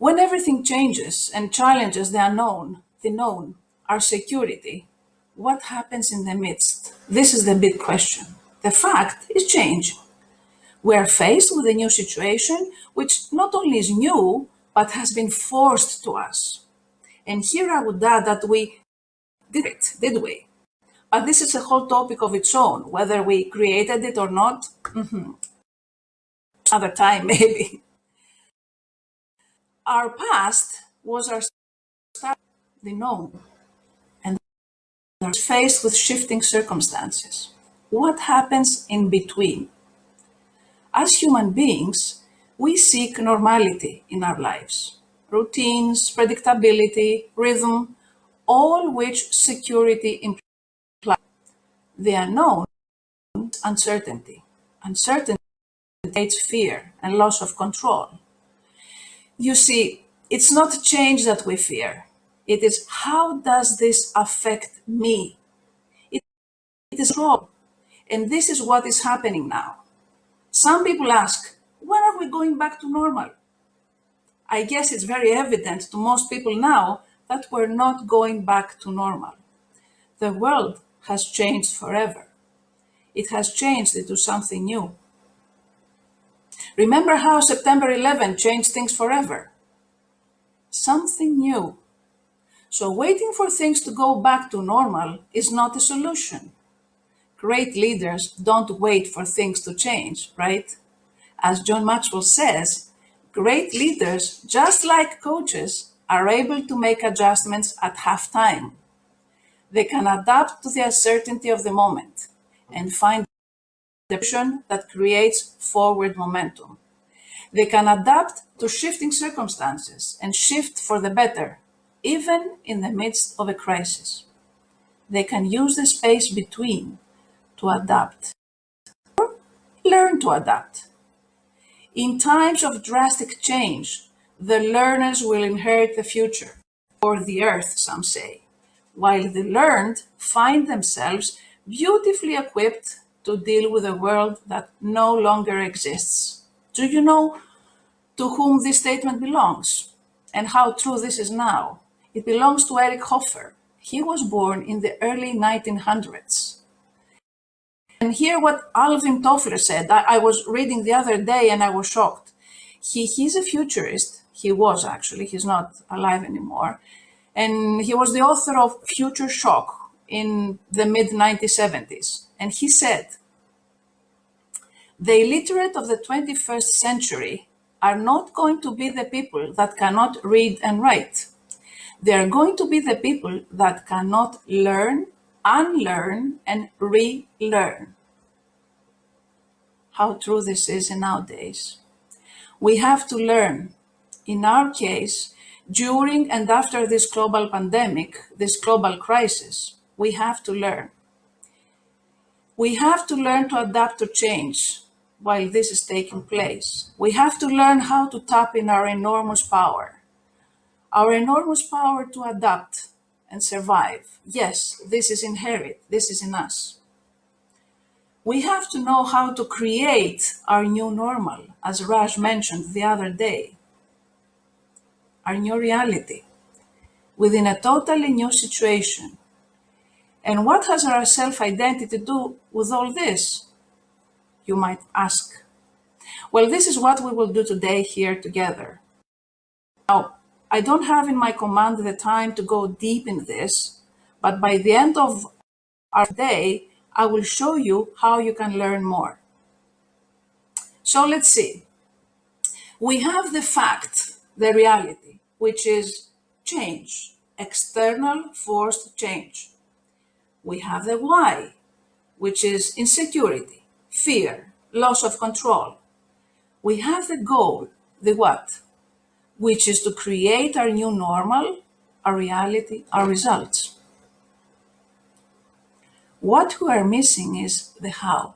When everything changes and challenges the unknown, the known, our security, what happens in the midst? This is the big question. The fact is change. We are faced with a new situation, which not only is new, but has been forced to us. And here I would add that we did it, did we? But this is a whole topic of its own, whether we created it or not. Other time, maybe. Our past was our start, the known, and are faced with shifting circumstances. What happens in between? As human beings, we seek normality in our lives. Routines, predictability, rhythm, all which security implies. The unknown, uncertainty. Uncertainty creates fear and loss of control. You see, it's not change that we fear. It is, how does this affect me? It is wrong. And this is what is happening now. Some people ask, when are we going back to normal? I guess it's very evident to most people now that we're not going back to normal. The world has changed forever. It has changed into something new. Remember how September 11 changed things forever? Something new. So waiting for things to go back to normal is not a solution. Great leaders don't wait for things to change, right? As John Maxwell says, great leaders, just like coaches, are able to make adjustments at halftime. They can adapt to the uncertainty of the moment and find the direction that creates forward momentum. They can adapt to shifting circumstances and shift for the better, even in the midst of a crisis. They can use the space between to adapt or learn to adapt. In times of drastic change, the learners will inherit the future, or the earth, some say, while the learned find themselves beautifully equipped to deal with a world that no longer exists. Do you know to whom this statement belongs and how true this is now? It belongs to Erich Hofer. He was born in the early 1900s. And hear what Alvin Toffler said. I was reading the other day and I was shocked. He's a futurist. He was actually, he's not alive anymore. And he was the author of Future Shock in the mid-1970s. And he said, the illiterate of the 21st century are not going to be the people that cannot read and write. They are going to be the people that cannot learn, unlearn, and relearn. How true this is nowadays. We have to learn. In our case, during and after this global pandemic, this global crisis, we have to learn. We have to learn to adapt to change while this is taking place. We have to learn how to tap in our enormous power to adapt and survive. Yes, this is inherent, this is in us. We have to know how to create our new normal, as Raj mentioned the other day, our new reality, within a totally new situation. And what has our self-identity to do with all this? You might ask. Well, this is what we will do today here together. Now, I don't have in my command the time to go deep in this, but by the end of our day, I will show you how you can learn more. So let's see. We have the fact, the reality, which is change, external forced change. We have the why, which is insecurity, fear, loss of control. We have the goal, the what, which is to create our new normal, our reality, our results. What we are missing is the how.